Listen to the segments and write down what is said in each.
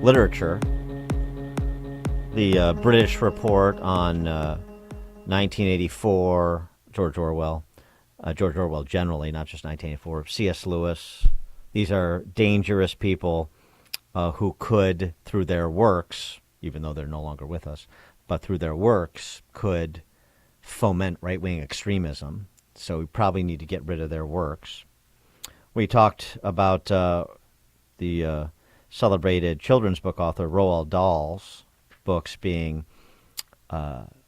literature. The British report on 1984, George Orwell generally, not just 1984, C.S. Lewis. These are dangerous people who could, through their works, even though they're no longer with us, but through their works could foment right-wing extremism. So we probably need to get rid of their works. We talked about the celebrated children's book author Roald Dahl's books being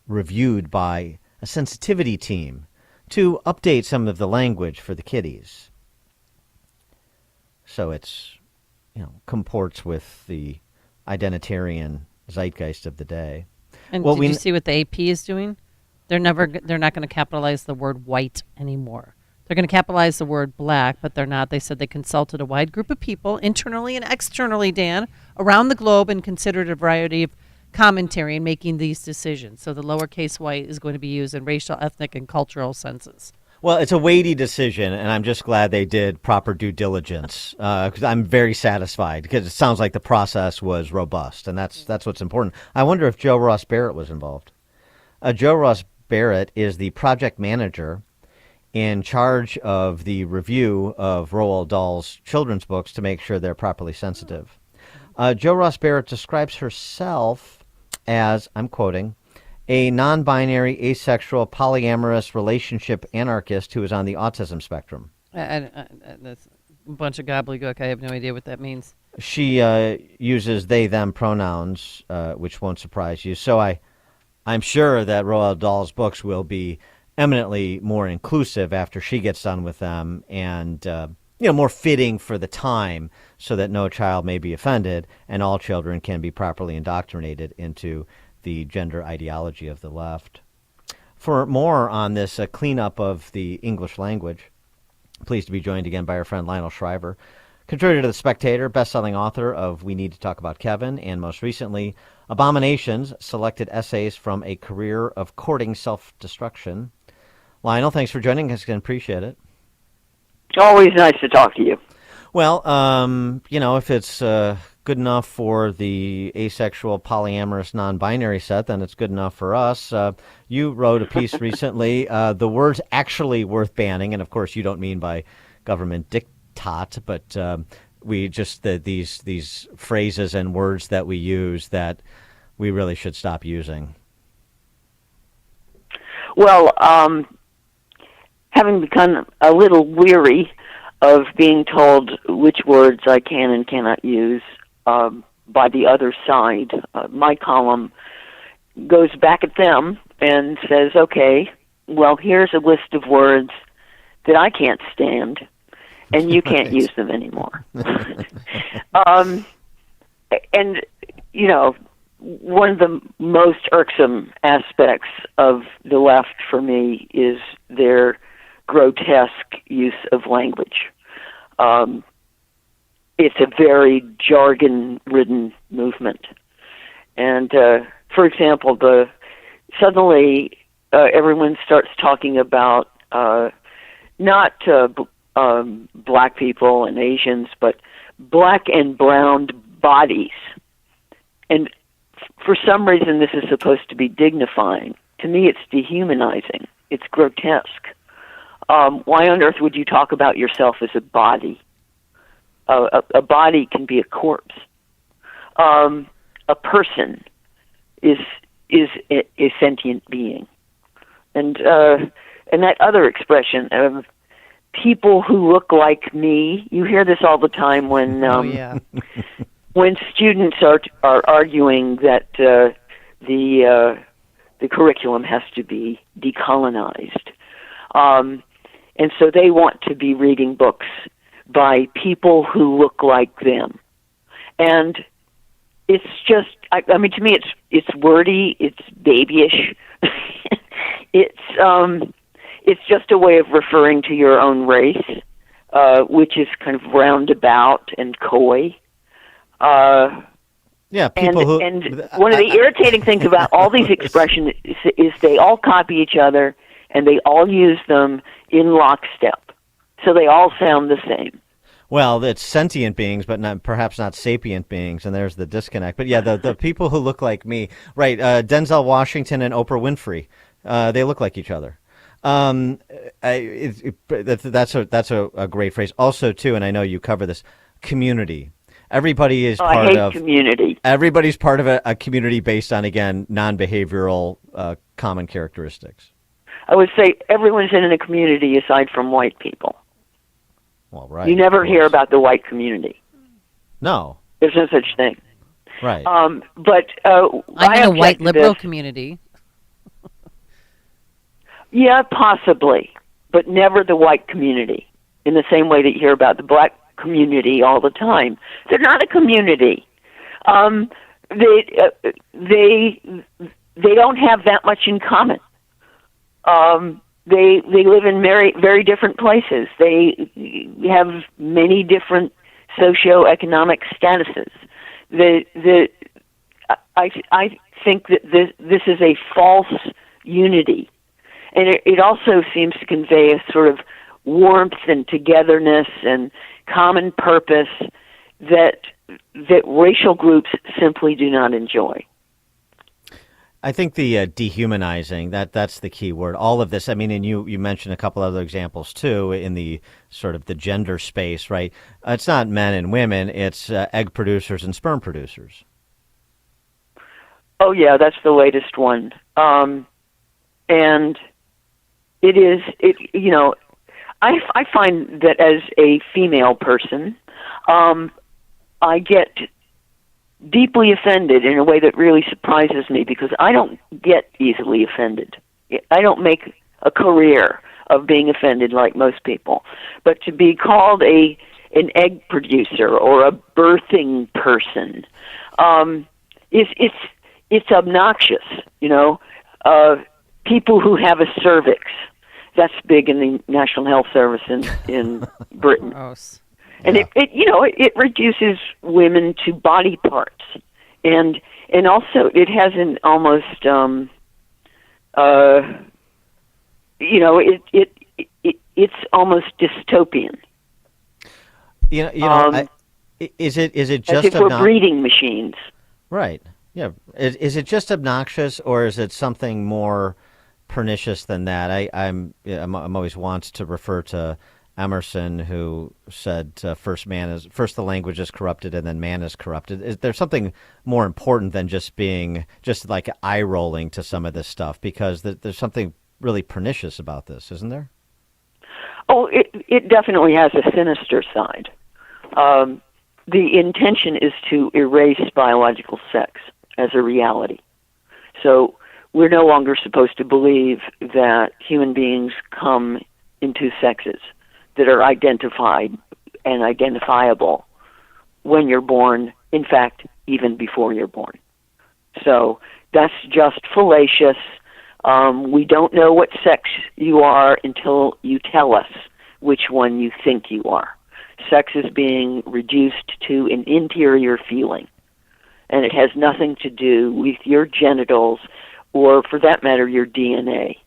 reviewed by a sensitivity team to update some of the language for the kiddies. So it's, comports with the identitarian zeitgeist of the day. And did you see what the AP is doing? They're not going to capitalize the word white anymore. They're going to capitalize the word black, but they're not. They said they consulted a wide group of people, internally and externally, Dan, around the globe, and considered a variety of commentary in making these decisions. So the lowercase white is going to be used in racial, ethnic, and cultural senses. Well, it's a weighty decision, and I'm just glad they did proper due diligence, because I'm very satisfied, because it sounds like the process was robust, and that's what's important. I wonder if Joe Ross Barrett was involved. Joe Ross Barrett is the project manager in charge of the review of Roald Dahl's children's books to make sure they're properly sensitive. Joe Ross Barrett describes herself as, I'm quoting, a non-binary, asexual, polyamorous relationship anarchist who is on the autism spectrum. That's a bunch of gobbledygook. I have no idea what that means. She uses they, them pronouns, which won't surprise you. So I'm sure that Roald Dahl's books will be eminently more inclusive after she gets done with them, and more fitting for the time, so that no child may be offended and all children can be properly indoctrinated into the gender ideology of the left. For more on this cleanup of the English language, pleased to be joined again by our friend Lionel Shriver, contributor to The Spectator, best-selling author of We Need to Talk About Kevin, and most recently, Abominations, Selected Essays from a Career of Courting Self-Destruction. Lionel, thanks for joining us again. Appreciate it. Always nice to talk to you. Well, if it's good enough for the asexual, polyamorous, non-binary set, then it's good enough for us. You wrote a piece recently, the word's actually worth banning, and of course you don't mean by government diktat, but we just these phrases and words that we use that we really should stop using. Well, having become a little weary of being told which words I can and cannot use by the other side, my column goes back at them and says, okay, well, here's a list of words that I can't stand, and you can't use them anymore. One of the most irksome aspects of the left for me is their grotesque use of language. It's a very jargon-ridden movement. And, for example, suddenly everyone starts talking about not black people and Asians, but black and brown bodies. And for some reason, this is supposed to be dignifying. To me, it's dehumanizing. It's grotesque. Why on earth would you talk about yourself as a body? A body can be a corpse. A person is a sentient being. And that other expression of people who look like me, you hear this all the time when when students are arguing that the curriculum has to be decolonized. And so they want to be reading books by people who look like them. And it's just, to me, it's wordy, it's babyish. It's just a way of referring to your own race, which is kind of roundabout and coy. People and one of the irritating things about all these expressions is they all copy each other, and they all use them in lockstep. So they all sound the same. Well, it's sentient beings, but perhaps not sapient beings, and there's the disconnect. But yeah, the people who look like me, right? Denzel Washington and Oprah Winfrey, they look like each other. That's a great phrase. Also, too, and I know you cover this, community. Everybody is I part hate of community. Everybody's part of a community based on, again, non-behavioral common characteristics. I would say everyone's in a community aside from white people. Well, right. You never hear about the white community. No. There's no such thing. Right. But I'm in a white object to liberal this. community. Yeah, possibly, but never the white community. In the same way that you hear about the black community all the time, they're not a community. They don't have that much in common. They live in very very different places. They have many different socioeconomic statuses. I think that this is a false unity, and it also seems to convey a sort of warmth and togetherness and common purpose that racial groups simply do not enjoy. I think the dehumanizing, that's the key word. All of this, I mean, and you mentioned a couple other examples too in the sort of the gender space, right? It's not men and women, it's egg producers and sperm producers. Oh yeah, that's the latest one. And I find that as a female person, I get deeply offended in a way that really surprises me because I don't get easily offended. I don't make a career of being offended like most people. But to be called an egg producer or a birthing person, it's obnoxious. People who have a cervix, that's big in the National Health Service in Britain. Gross. And it reduces women to body parts, and also it has an almost it's almost dystopian. Is it as just if we're breeding machines? Right. Yeah. Is it just obnoxious, or is it something more pernicious than that? I'm always wants to refer to Emerson, who said first the language is corrupted and then man is corrupted. Is there something more important than just being just like eye rolling to some of this stuff? Because there's something really pernicious about this, isn't there? Oh, it definitely has a sinister side. The intention is to erase biological sex as a reality. So we're no longer supposed to believe that human beings come in two sexes that are identified and identifiable when you're born, in fact, even before you're born. So that's just fallacious. We don't know what sex you are until you tell us which one you think you are. Sex is being reduced to an interior feeling, and it has nothing to do with your genitals or, for that matter, your DNA.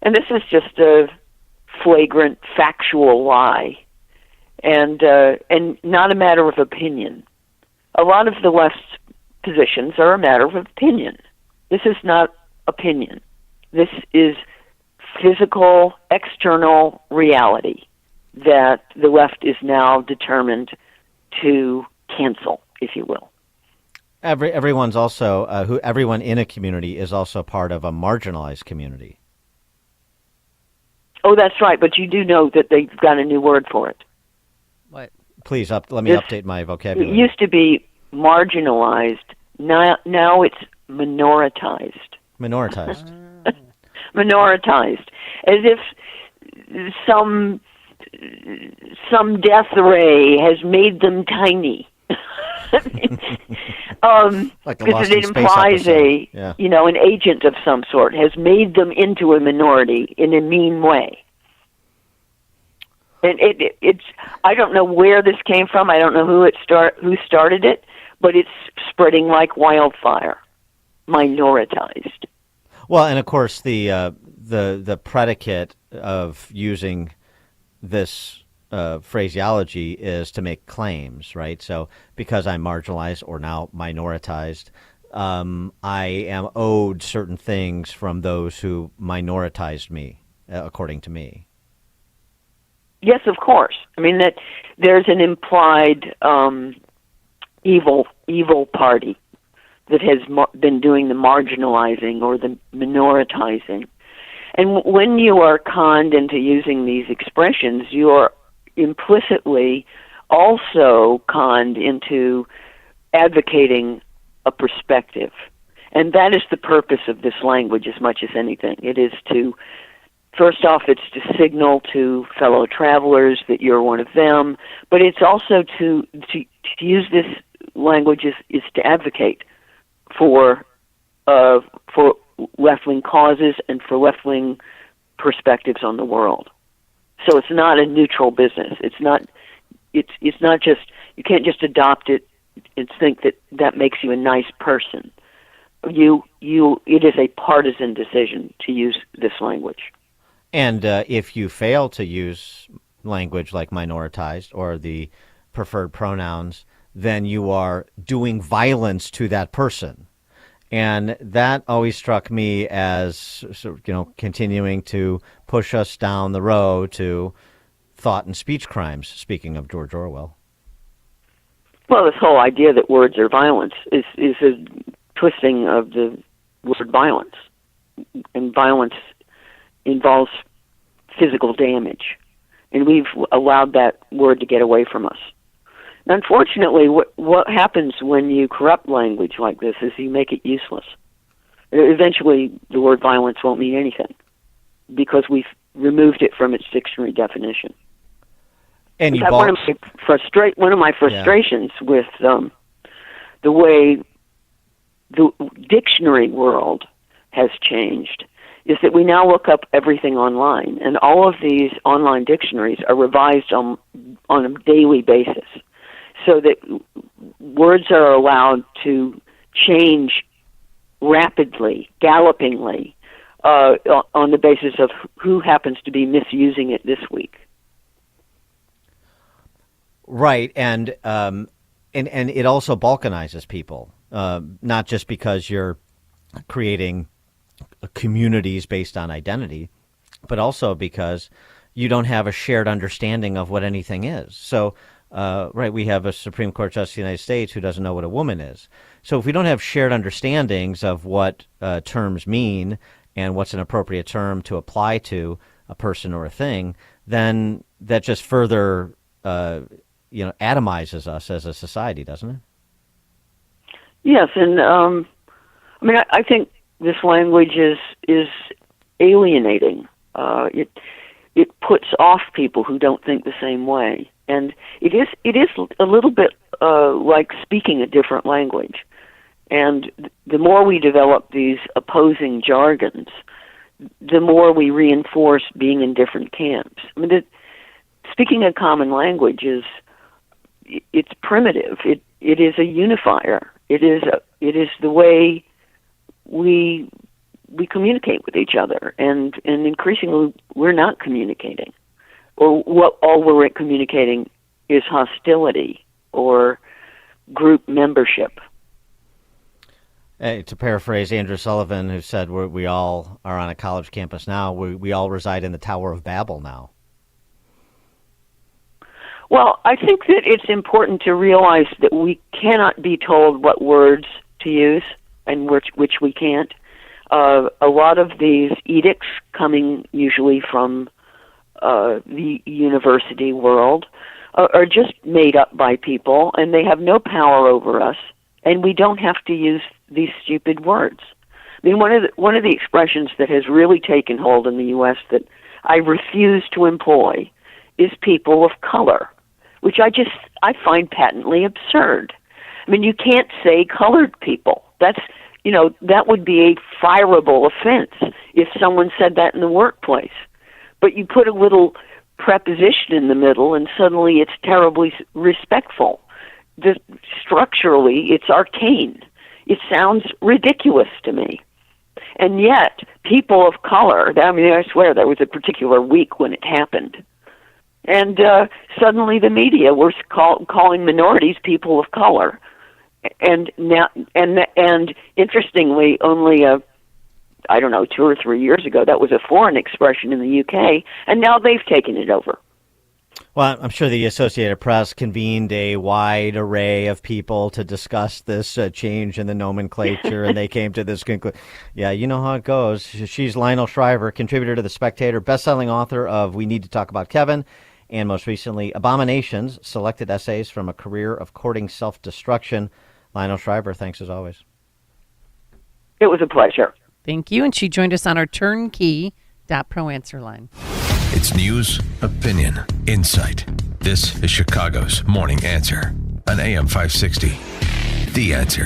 And this is just a flagrant factual lie, and not a matter of opinion. A lot of the left's positions are a matter of opinion. This is not opinion. This is physical, external reality that the left is now determined to cancel, if you will. Everyone's also everyone in a community is also part of a marginalized community. Oh, that's right, but you do know that they've got a new word for it. What? Please let me update my vocabulary. It used to be marginalized. Now it's minoritized. Minoritized. Minoritized, as if some death ray has made them tiny. Like the because Lost it in Space implies episode. an agent of some sort has made them into a minority in a mean way. And it's I don't know where this came from. I don't know who started it, but it's spreading like wildfire. Minoritized. Well, and of course the predicate of using this phraseology is to make claims, right? So because I'm marginalized or now minoritized, I am owed certain things from those who minoritized me, according to me. Yes, of course. I mean that there's an implied evil party that has been doing the marginalizing or the minoritizing. And when you are conned into using these expressions, you are implicitly also conned into advocating a perspective. And that is the purpose of this language as much as anything. It is to, first off, it's to signal to fellow travelers that you're one of them, but it's also to use this language is to advocate for left-wing causes and for left-wing perspectives on the world. So it's not a neutral business. It's not just, you can't just adopt it and think that makes you a nice person. It is a partisan decision to use this language. And if you fail to use language like minoritized or the preferred pronouns, then you are doing violence to that person. And that always struck me as, continuing to push us down the road to thought and speech crimes, speaking of George Orwell. Well, this whole idea that words are violence is a twisting of the word violence. And violence involves physical damage. And we've allowed that word to get away from us. Unfortunately, what happens when you corrupt language like this is you make it useless. Eventually, the word violence won't mean anything because we've removed it from its dictionary definition. And one of my frustrations with the way the dictionary world has changed is that we now look up everything online, and all of these online dictionaries are revised on a daily basis, so that words are allowed to change rapidly, gallopingly, on the basis of who happens to be misusing it this week. Right, and it also balkanizes people, not just because you're creating communities based on identity, but also because you don't have a shared understanding of what anything is. So, we have a Supreme Court Justice of the United States who doesn't know what a woman is. So if we don't have shared understandings of what terms mean and what's an appropriate term to apply to a person or a thing, then that just further atomizes us as a society, doesn't it? Yes, and I think this language is alienating. It puts off people who don't think the same way, and it is a little bit like speaking a different language. And the more we develop these opposing jargons, the more we reinforce being in different camps. I mean, speaking a common language it's primitive. It is a unifier. It is the way we communicate with each other, and increasingly we're not communicating, or all we're communicating is hostility or group membership. To paraphrase Andrew Sullivan, who said we all are on a college campus now, we all reside in the Tower of Babel now. Well, I think that it's important to realize that we cannot be told what words to use and which we can't. A lot of these edicts, coming usually from the university world, are just made up by people, and they have no power over us, and we don't have to use these stupid words. I mean, one of the expressions that has really taken hold in the U.S. that I refuse to employ is people of color, which I find patently absurd. I mean, you can't say colored people. That would be a fireable offense if someone said that in the workplace. But you put a little preposition in the middle, and suddenly it's terribly respectful. Structurally, it's arcane. It sounds ridiculous to me. And yet, people of color, I swear there was a particular week when it happened. And suddenly the media were calling minorities people of color. And now, and interestingly, only I don't know, 2 or 3 years ago, that was a foreign expression in the UK, and now they've taken it over. Well, I'm sure the Associated Press convened a wide array of people to discuss this change in the nomenclature, and they came to this conclusion. Yeah, you know how it goes. She's Lionel Shriver, contributor to The Spectator, best-selling author of We Need to Talk About Kevin, and most recently, Abominations, Selected Essays from a Career of Courting Self-Destruction. Lionel Shriver, thanks as always. It was a pleasure. Thank you. And she joined us on our turnkey.pro answer line. It's news, opinion, insight. This is Chicago's Morning Answer on AM 560. The Answer.